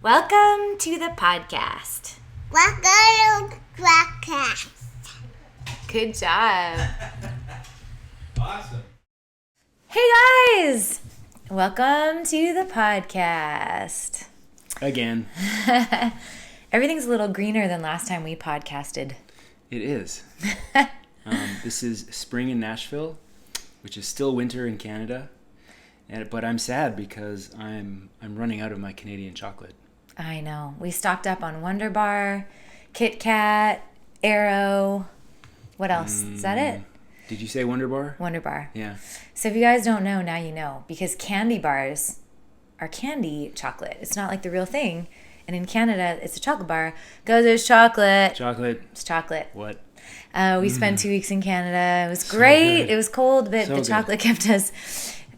Welcome to the podcast. Welcome to the podcast. Good job. Awesome. Hey guys! Welcome to the podcast. Again. Everything's a little greener than last time we podcasted. It is. This is spring in Nashville, which is still winter in Canada. But I'm sad because I'm running out of my Canadian chocolate. I know. We stocked up on Wonder Bar, Kit Kat, Arrow. What else? Is that it? Did you say Wonder Bar? Wonder Bar. Yeah. So if you guys don't know, now you know. Because candy bars are candy chocolate. It's not like the real thing. And in Canada, it's a chocolate bar because it's chocolate. Chocolate. It's chocolate. What? We spent 2 weeks in Canada. It was great. Good. It was cold, but So the good. chocolate kept us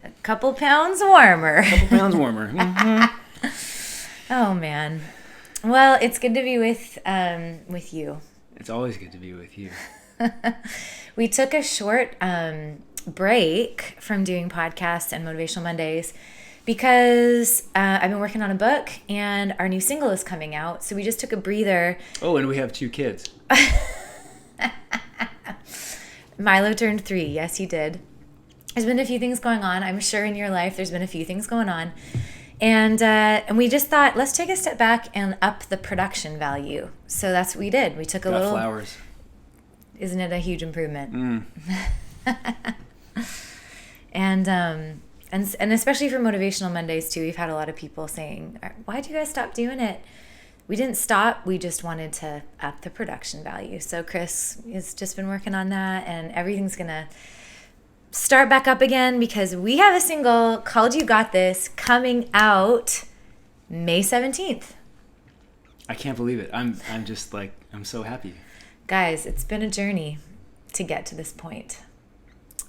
a couple pounds warmer. A couple pounds warmer. Oh, man. Well, it's good to be with you. It's always good to be with you. We took a short break from doing podcasts and Motivational Mondays because I've been working on a book and our new single is coming out. So we just took a breather. Oh, and we have 2 kids. Milo turned 3. Yes, he did. There's been a few things going on. I'm sure in your life there's been a few things going on. And we just thought, let's take a step back and up the production value. So that's what we did. We took a Got little... flowers. Isn't it a huge improvement? And especially for Motivational Mondays too, we've had a lot of people saying, why'd you guys stop doing it? We didn't stop. We just wanted to up the production value. So Chris has just been working on that, and everything's going to start back up again because we have a single called You Got This coming out May 17th. I can't believe it. I'm just like, I'm so happy. Guys, it's been a journey to get to this point.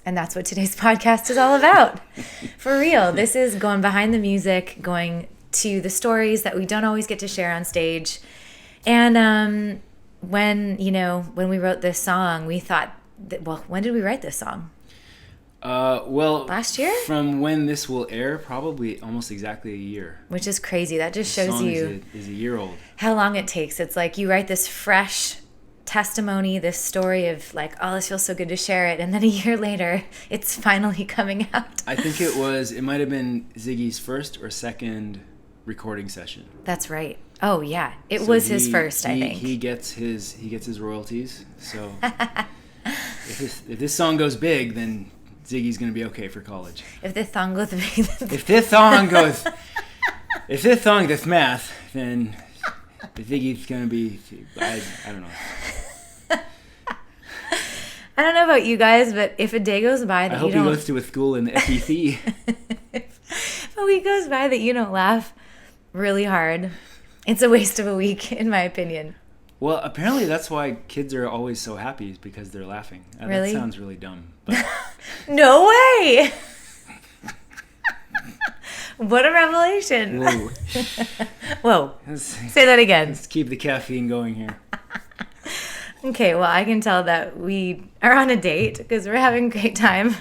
And that's what today's podcast is all about. For real. This is going behind the music, going to the stories that we don't always get to share on stage. And when we wrote this song, we thought, when did we write this song? Well, Last year? From when this will air, probably almost exactly a year. Which is crazy. That just The shows song you is a year old. how long it takes. It's like you write this fresh testimony, this story of like, oh, this feels so good to share it. And then a year later, it's finally coming out. I think it might have been Ziggy's first or second recording session. That's right. Oh, yeah. It So was his first, I think. He gets his royalties. So if this song goes big, then Ziggy's going to be okay for college. If the thong goes big, If this song does math, then Ziggy's going to be, I don't know. I don't know about you guys, but if a day goes by I that hope you he don't... goes to a school in the FEC. If a week goes by that you don't laugh really hard, it's a waste of a week, in my opinion. Well, apparently that's why kids are always so happy, is because they're laughing. Really? That sounds really dumb. But No way! What a revelation. whoa. Whoa. Let's Say that again. keep the caffeine going here. Okay, well, I can tell that we are on a date because we're having a great time.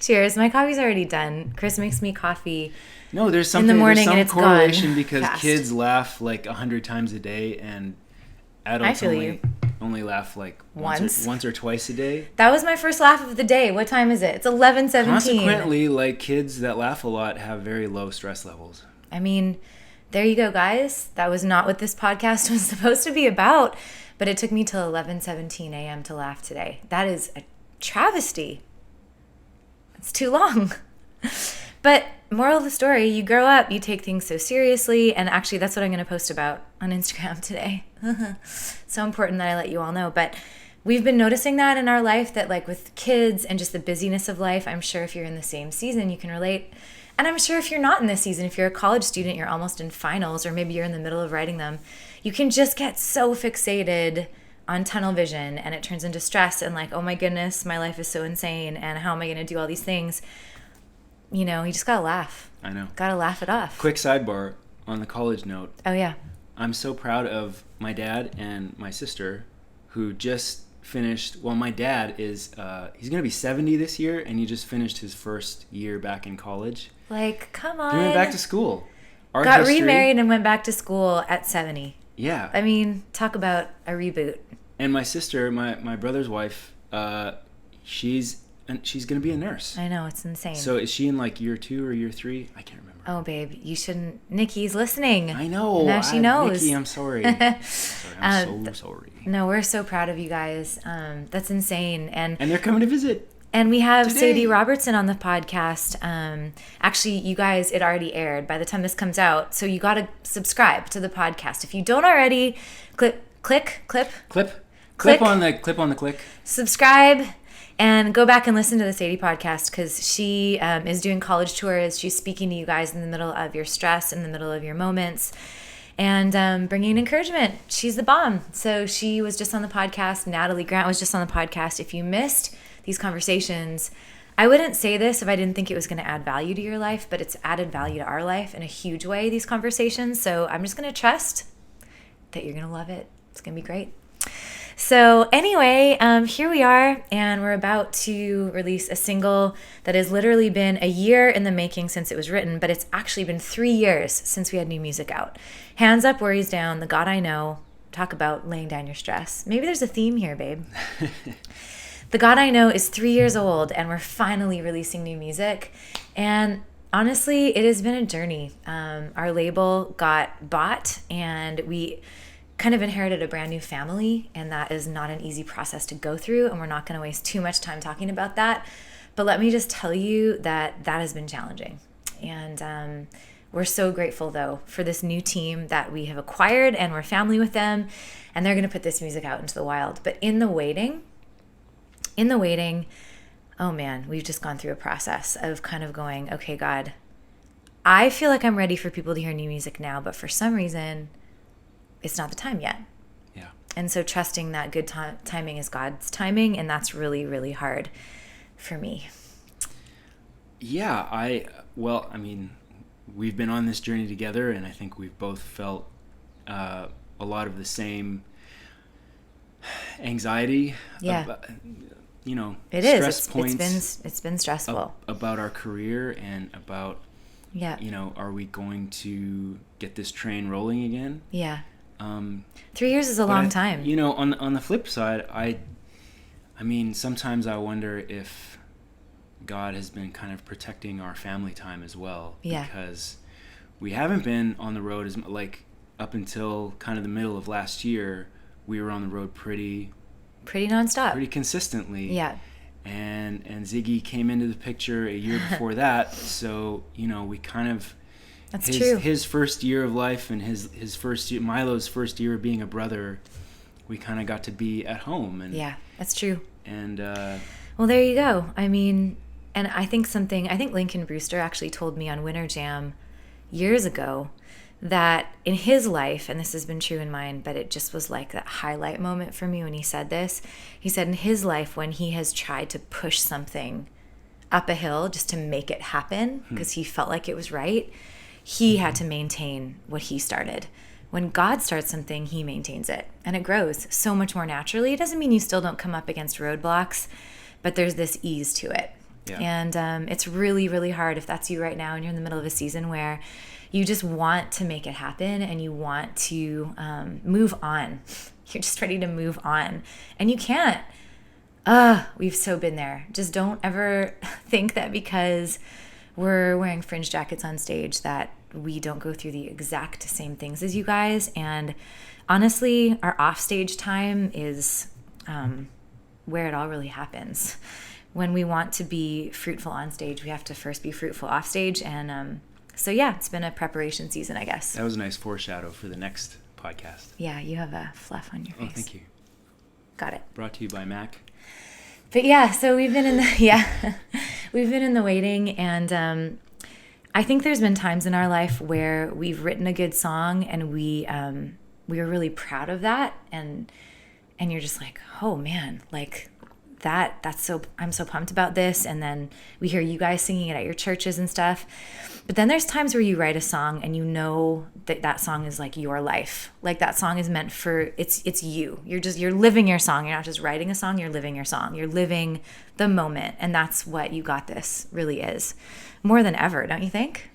Cheers. My coffee's already done. Chris makes me coffee. No, there's In something. the morning there's some and it's correlation gone because fast. kids laugh like 100 times a day, and adults feel you. only laugh like Once. once or twice a day. That was my first laugh of the day. What time is it? It's 11:17. Consequently, like kids that laugh a lot have very low stress levels. I mean, there you go, guys. That was not what this podcast was supposed to be about, but it took me till 11:17 a.m. to laugh today. That is a travesty. It's too long. But moral of the story, you grow up, you take things so seriously, and actually that's what I'm going to post about on Instagram today. So important that I let you all know. But we've been noticing that in our life, that like with kids and just the busyness of life, I'm sure if you're in the same season, you can relate. And I'm sure if you're not in this season, if you're a college student, you're almost in finals, or maybe you're in the middle of writing them, you can just get so fixated on tunnel vision, and it turns into stress and like, oh my goodness, my life is so insane, and how am I going to do all these things? You know, you just got to laugh. I know. Got to laugh it off. Quick sidebar on the college note. Oh, yeah. I'm so proud of my dad and my sister who just finished. Well, my dad is, he's going to be 70 this year, and he just finished his first year back in college. Like, come on. He went back to school. art got history. remarried and went back to school at 70. Yeah. I mean, talk about a reboot. And my sister, my brother's wife, she's gonna be a nurse. I know, it's insane. So is she in like year 2 or year 3? I can't remember. Oh, babe, you shouldn't. Nikki's listening. I know. Now she knows. Nikki, I'm sorry. I'm so sorry. No, we're so proud of you guys. That's insane. And they're coming to visit. And we have Today. Sadie Robertson on the podcast. Actually, you guys, it already aired by the time this comes out. So you got to subscribe to the podcast. If you don't already, click on the click. Subscribe and go back and listen to the Sadie podcast because she is doing college tours. She's speaking to you guys in the middle of your stress, in the middle of your moments, and bringing encouragement. She's the bomb. So she was just on the podcast. Natalie Grant was just on the podcast. If you missed these conversations, I wouldn't say this if I didn't think it was going to add value to your life, but it's added value to our life in a huge way, these conversations. So I'm just going to trust that you're going to love it. It's going to be great. So anyway, here we are, and we're about to release a single that has literally been a year in the making since it was written, but it's actually been 3 years since we had new music out. Hands Up, Worries Down, The God I Know. Talk about laying down your stress. Maybe there's a theme here, babe. The God I Know is 3 years old, and we're finally releasing new music. And honestly, it has been a journey. Our label got bought, and we kind of inherited a brand new family, and that is not an easy process to go through, and we're not going to waste too much time talking about that. But let me just tell you that that has been challenging. And we're so grateful, though, for this new team that we have acquired, and we're family with them, and they're going to put this music out into the wild. But in the waiting, oh man, we've just gone through a process of kind of going, okay, God, I feel like I'm ready for people to hear new music now, but for some reason, it's not the time yet. Yeah. And so trusting that good timing is God's timing, and that's really, really hard for me. Yeah, I mean, we've been on this journey together, and I think we've both felt a lot of the same anxiety. Yeah. It stress is. points. It's been stressful. About our career and about, Yeah. are we going to get this train rolling again? Yeah. 3 years is a long time. On the flip side, I mean, sometimes I wonder if God has been kind of protecting our family time as well. Yeah. Because we haven't been on the road like up until kind of the middle of last year. We were on the road pretty nonstop. pretty consistently. Yeah. And Ziggy came into the picture a year before that. So, we kind of That's true. His first year of life and his first year, Milo's first year of being a brother, we kind of got to be at home. And Yeah, that's true. And well, there you go. I mean, and I think Lincoln Brewster actually told me on Winter Jam years ago that in his life, and this has been true in mine, but it just was like that highlight moment for me when he said this. He said in his life, when he has tried to push something up a hill just to make it happen because he felt like it was right, he had to maintain what he started. When God starts something, he maintains it, and it grows so much more naturally. It doesn't mean you still don't come up against roadblocks, but there's this ease to it. Yeah. And it's really, really hard if that's you right now and you're in the middle of a season where you just want to make it happen and you want to move on. You're just ready to move on, and you can't. We've so been there. Just don't ever think that because we're wearing fringe jackets on stage that we don't go through the exact same things as you guys. And honestly, our offstage time is where it all really happens. When we want to be fruitful on stage, we have to first be fruitful off stage. And so yeah, it's been a preparation season, I guess. that was a nice foreshadow for the next podcast. Yeah, you have a fluff on your face. Oh, thank you. Got it. Brought to you by Mac. But yeah, so we've been in the we've been in the waiting, and I think there's been times in our life where we've written a good song and we were really proud of that, and you're just like, oh man, like that's so, I'm so pumped about this. And then we hear you guys singing it at your churches and stuff. But then there's times where you write a song and you know that song is like your life. Like that song is meant for, it's you. You're living your song. You're not just writing a song, you're living your song. You're living the moment. And that's what You Got This really is. More than ever, don't you think?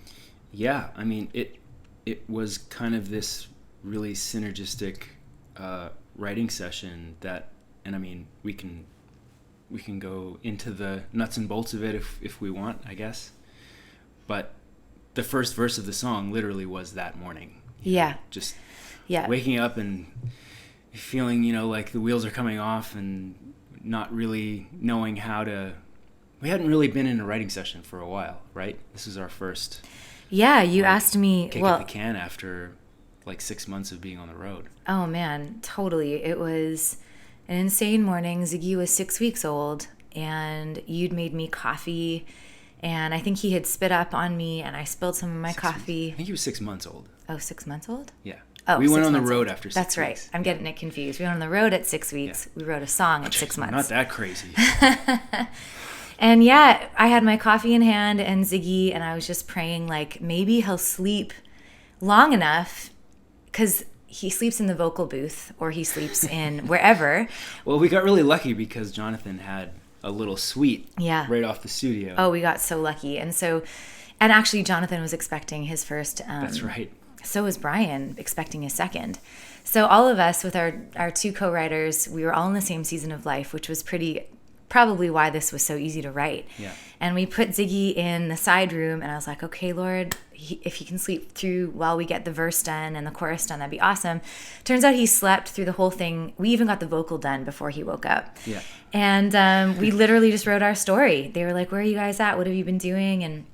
Yeah, I mean, it was kind of this really synergistic writing session that, and I mean, we can go into the nuts and bolts of it if we want, I guess. But the first verse of the song literally was that morning. Just waking up and feeling, like the wheels are coming off and not really knowing how to. We hadn't really been in a writing session for a while, right? This is our first. Yeah, you asked me. Kick at the can after like 6 months of being on the road. Oh man, totally. It was an insane morning. Ziggy was 6 weeks old, and you'd made me coffee, and I think he had spit up on me, and I spilled some of my coffee. I think he was 6 months old. Oh, 6 months old? Yeah. Oh, we went on the road after 6 weeks. That's right. I'm getting it confused. We went on the road at 6 weeks. Yeah. We wrote a song at 6 months. Not that crazy. And yeah, I had my coffee in hand and Ziggy, and I was just praying, like, maybe he'll sleep long enough, because he sleeps in the vocal booth or he sleeps in wherever. Well, we got really lucky because Jonathan had a little suite right off the studio. Oh, we got so lucky. And actually Jonathan was expecting his first. That's right. So was Brian expecting his second. So all of us with our two co-writers, we were all in the same season of life, which was probably why this was so easy to write. Yeah. And we put Ziggy in the side room, and I was like, okay, Lord, if he can sleep through while we get the verse done and the chorus done, that'd be awesome. Turns out he slept through the whole thing. We even got the vocal done before he woke up. Yeah. And we literally just wrote our story. They were like, where are you guys at? What have you been doing? And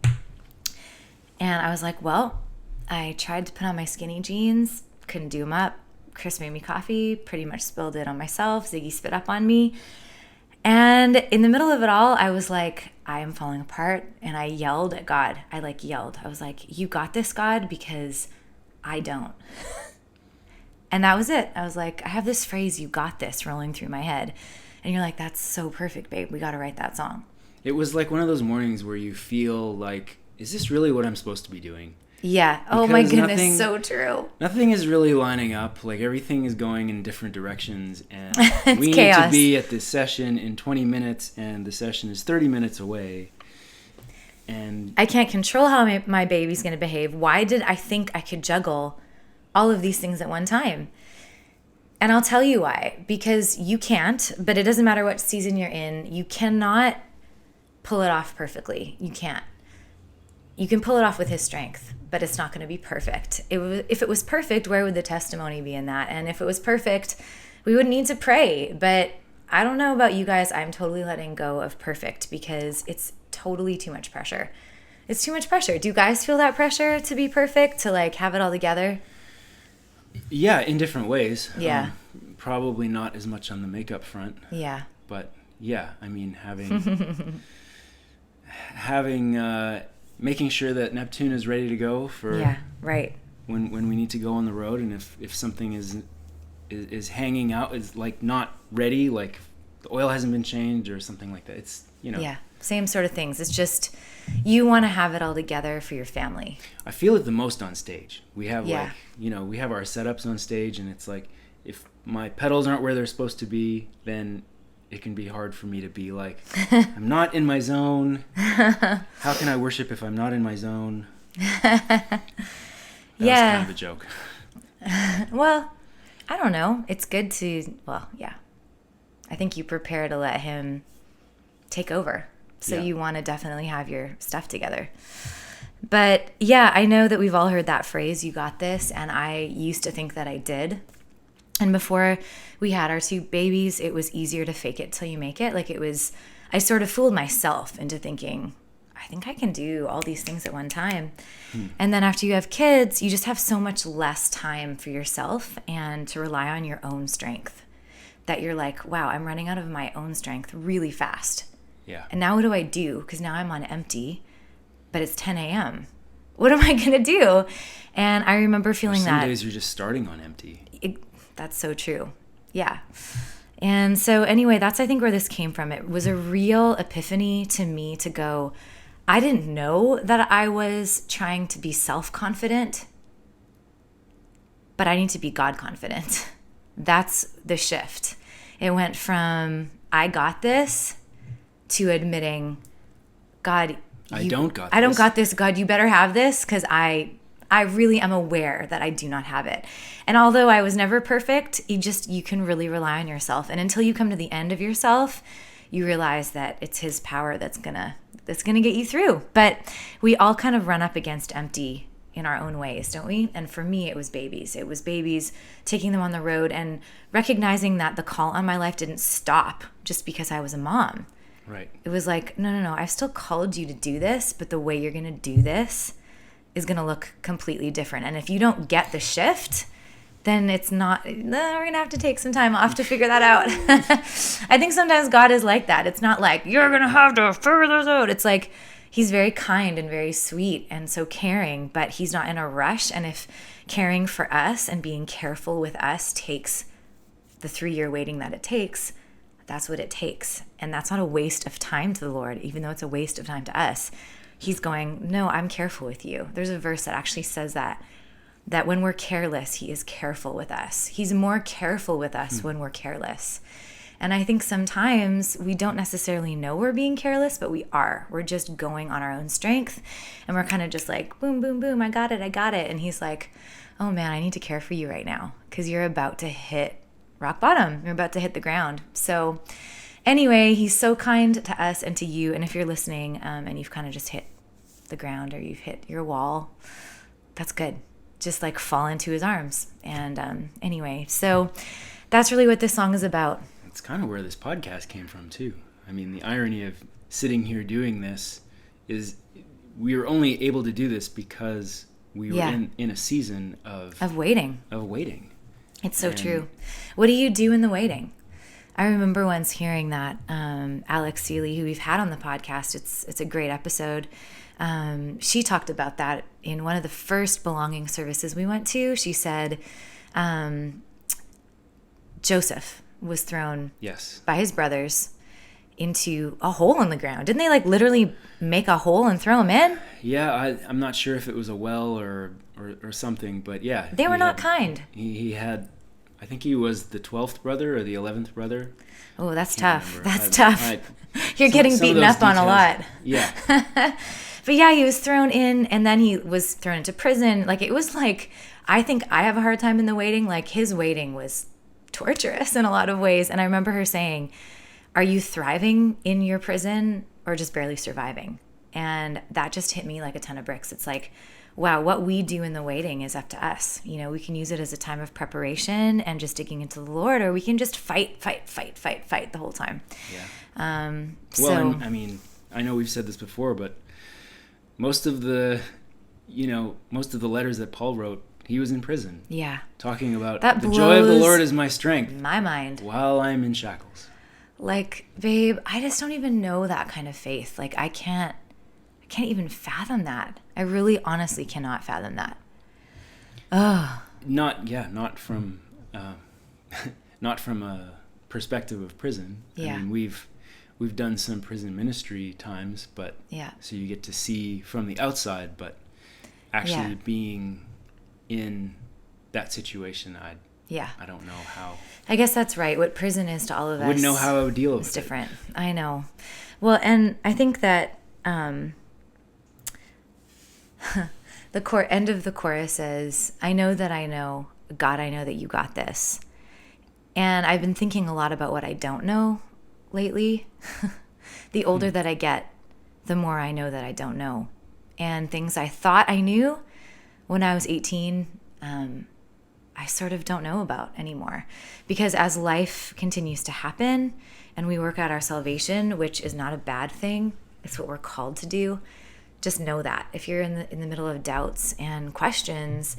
I was like, well, I tried to put on my skinny jeans, couldn't do them up. Chris made me coffee, pretty much spilled it on myself. Ziggy spit up on me. And in the middle of it all, I was like, I am falling apart. And I yelled at God. I yelled. I was like, you got this, God, because I don't. And that was it. I was like, I have this phrase, you got this, rolling through my head. And you're like, that's so perfect, babe. We got to write that song. It was like one of those mornings where you feel like, is this really what I'm supposed to be doing? Yeah. Oh my goodness, so true. Nothing is really lining up. Like everything is going in different directions, and we chaos. Need to be at this session in 20 minutes, and the session is 30 minutes away. And I can't control how my baby's going to behave. Why did I think I could juggle all of these things at one time? And I'll tell you why. Because you can't, but it doesn't matter what season you're in. You cannot pull it off perfectly. You can't. You can pull it off with his strength, but it's not going to be perfect. If it was perfect, where would the testimony be in that? And if it was perfect, we would need to pray. But I don't know about you guys. I'm totally letting go of perfect because it's totally too much pressure. It's too much pressure. Do you guys feel that pressure to be perfect, to like have it all together? Yeah, in different ways. Yeah. Probably not as much on the makeup front. Yeah. But yeah, I mean, making sure that Neptune is ready to go for when we need to go on the road, and if something is hanging out, is like not ready, like the oil hasn't been changed or something like that. It's yeah, same sort of things. It's just you want to have it all together for your family. I feel it the most on stage. We have we have our setups on stage, and it's like if my pedals aren't where they're supposed to be, then it can be hard for me to be like, I'm not in my zone. How can I worship if I'm not in my zone? That was kind of a joke. Well, I don't know. It's good to, I think you prepare to let him take over. So you want to definitely have your stuff together. But yeah, I know that we've all heard that phrase, you got this. And I used to think that I did. And before we had our two babies, it was easier to fake it till you make it. I sort of fooled myself into thinking, I think I can do all these things at one time. And then after you have kids, you just have so much less time for yourself and to rely on your own strength that you're like, wow, I'm running out of my own strength really fast. Yeah. And now what do I do? Because now I'm on empty, but it's 10 a.m. What am I going to do? And I remember feeling Some days you're just starting on empty. That's so true. Yeah. And so anyway, that's I think where this came from. It was a real epiphany to me to go, I didn't know that I was trying to be self-confident, but I need to be God-confident. That's the shift. It went from I got this to admitting, God, I don't got this. God, you better have this because I I really am aware that I do not have it. And although I was never perfect, you can really rely on yourself. And until you come to the end of yourself, you realize that it's his power that's gonna get you through. But we all kind of run up against empty in our own ways, don't we? And for me, it was babies. It was babies, taking them on the road and recognizing that the call on my life didn't stop just because I was a mom. Right. It was like, no, I've still called you to do this, but the way you're going to do this is going to look completely different. And if you don't get the shift, then it's not, we're going to have to take some time off to figure that out. I think sometimes God is like that. It's not like, you're going to have to figure this out. It's like, he's very kind and very sweet and so caring, but he's not in a rush. And if caring for us and being careful with us takes the 3-year waiting that it takes, that's what it takes. And that's not a waste of time to the Lord, even though it's a waste of time to us. He's going, no, I'm careful with you. There's a verse that actually says that when we're careless, he is careful with us. He's more careful with us when we're careless. And I think sometimes we don't necessarily know we're being careless, but we are. We're just going on our own strength. And we're kind of just like, boom, boom, boom, I got it. And he's like, oh man, I need to care for you right now because you're about to hit rock bottom. You're about to hit the ground. So anyway, he's so kind to us and to you. And if you're listening and you've kind of just hit the ground or you've hit your wall, that's good. Just like fall into his arms. And anyway, so that's really what this song is about. It's kind of where this podcast came from too. I mean, the irony of sitting here doing this is we were only able to do this because we were in a season of waiting. It's so true. What do you do in the waiting? I remember once hearing that Alex Seeley, who we've had on the podcast, it's a great episode. She talked about that in one of the first belonging services we went to. She said Joseph was thrown by his brothers into a hole in the ground. Didn't they like literally make a hole and throw him in? Yeah, I'm not sure if it was a well or something, but yeah. They were not kind. He had, I think he was the 12th brother or the 11th brother. Oh, that's tough. That's tough. You're getting beaten up details, on a lot. Yeah. But yeah, he was thrown in and then he was thrown into prison. Like it was like, I think I have a hard time in the waiting. Like his waiting was torturous in a lot of ways. And I remember her saying, are you thriving in your prison or just barely surviving? And that just hit me like a ton of bricks. It's like, wow, what we do in the waiting is up to us. You know, we can use it as a time of preparation and just digging into the Lord, or we can just fight the whole time. Yeah. Well, I mean, I know we've said this before, but most of the letters that Paul wrote, he was in prison. Yeah. Talking about that the joy of the Lord is my strength. My mind. While I'm in shackles. Like, babe, I just don't even know that kind of faith. Like, I can't even fathom that. I really honestly cannot fathom that. Ugh. Not from a perspective of prison. Yeah. I mean, we've done some prison ministry times, but so you get to see from the outside, but actually being in that situation, I don't know how. I guess that's right. What prison is to all of us. Wouldn't know how I would deal with it. It's different. I know. Well, and I think that the end of the chorus says, I know that I know, God, I know that you got this. And I've been thinking a lot about what I don't know lately. The older that I get, the more I know that I don't know. And things I thought I knew when I was 18, I sort of don't know about anymore. Because as life continues to happen and we work out our salvation, which is not a bad thing, it's what we're called to do. Just know that. If you're in the middle of doubts and questions,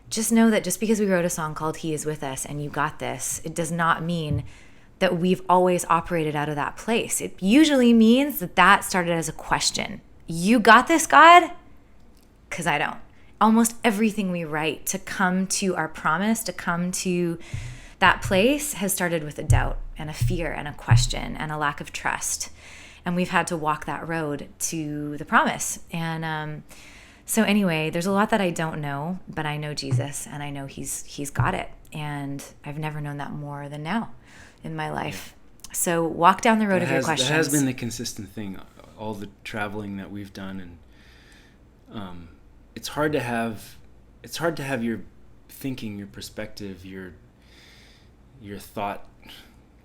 just know that just because we wrote a song called He Is With Us and you got this, it does not mean that we've always operated out of that place. It usually means that started as a question. You got this, God? Because I don't. Almost everything we write to come to our promise, to come to that place, has started with a doubt and a fear and a question and a lack of trust. And we've had to walk that road to the promise. And so anyway, there's a lot that I don't know, but I know Jesus and I know he's got it. And I've never known that more than now in my life. So walk down the road of your questions. That has been the consistent thing, all the traveling that we've done. And it's hard to have it's hard to have your thinking, your perspective, your thought,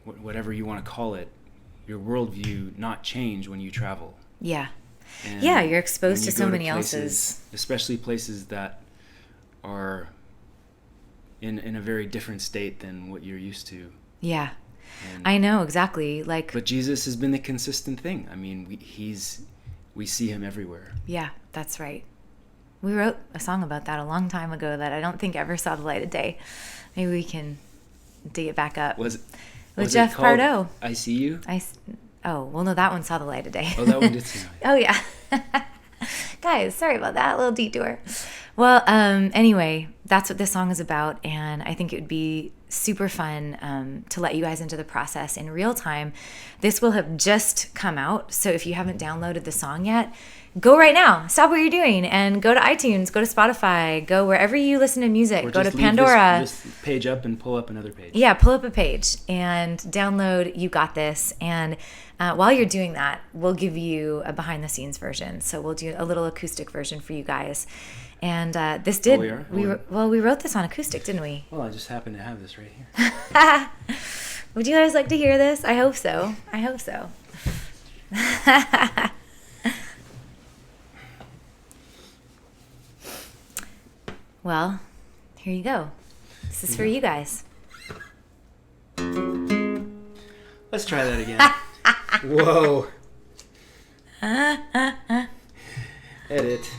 whatever you want to call it, your worldview not change when you travel. Yeah. And Yeah, you're exposed when to you so go many places, else's. especially places that are in a very different state than what you're used to. Yeah. And, I know, exactly. Like, but Jesus has been the consistent thing. I mean, we see him everywhere. yeah, that's right. We wrote a song about that a long time ago that I don't think ever saw the light of day. Maybe we can dig it back up. Was With it Jeff called Pardo. I See You? Oh, well, no, that one saw the light of day. Oh, that one did see the light. Oh, yeah. Guys, sorry about that little detour. Well, anyway, that's what this song is about, and I think it would be super fun to let you guys into the process in real time. This will have just come out, so if you haven't downloaded the song yet, go right now. Stop what you're doing and go to iTunes, go to Spotify, go wherever you listen to music, Or go to just leave Pandora. this page up and pull up another page. Yeah, pull up a page and download You Got This. And while you're doing that, we'll give you a behind the scenes version. So we'll do a little acoustic version for you guys. And this did. Oh, we are? We wrote this on acoustic, didn't we? Well, I just happen to have this right here. Would you guys like to hear this? I hope so. I hope so. Well, here you go. This is for you guys. Let's try that again. Whoa. Edit.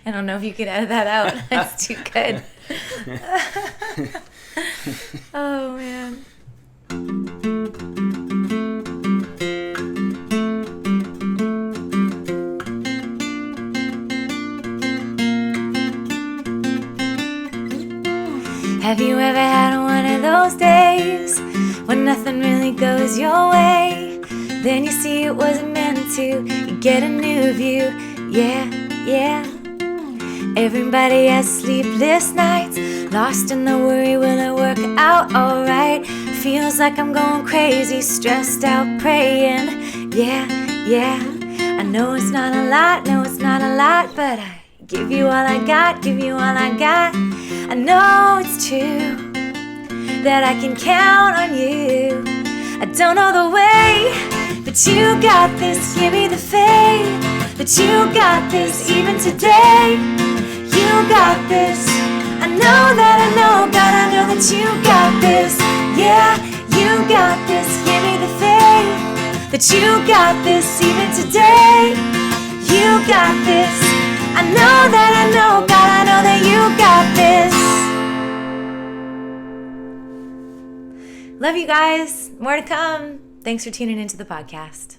I don't know if you can edit that out. It's too good. Oh, man. Have you ever had one of those days when nothing really goes your way? Then you see it wasn't meant to. You get a new view. Yeah, yeah. Everybody has sleepless nights, lost in the worry, will it work out alright? Feels like I'm going crazy, stressed out, praying. Yeah, yeah. I know it's not a lot, no it's not a lot, but I give you all I got, give you all I got. I know it's true that I can count on you. I don't know the way, but you got this. Give me the faith that you got this even today. You got this. I know that I know, God, I know that you got this. Yeah, you got this. Give me the faith that you got this even today. You got this. I know that I know, God, I know that you got this. Love you guys. More to come. Thanks for tuning into the podcast.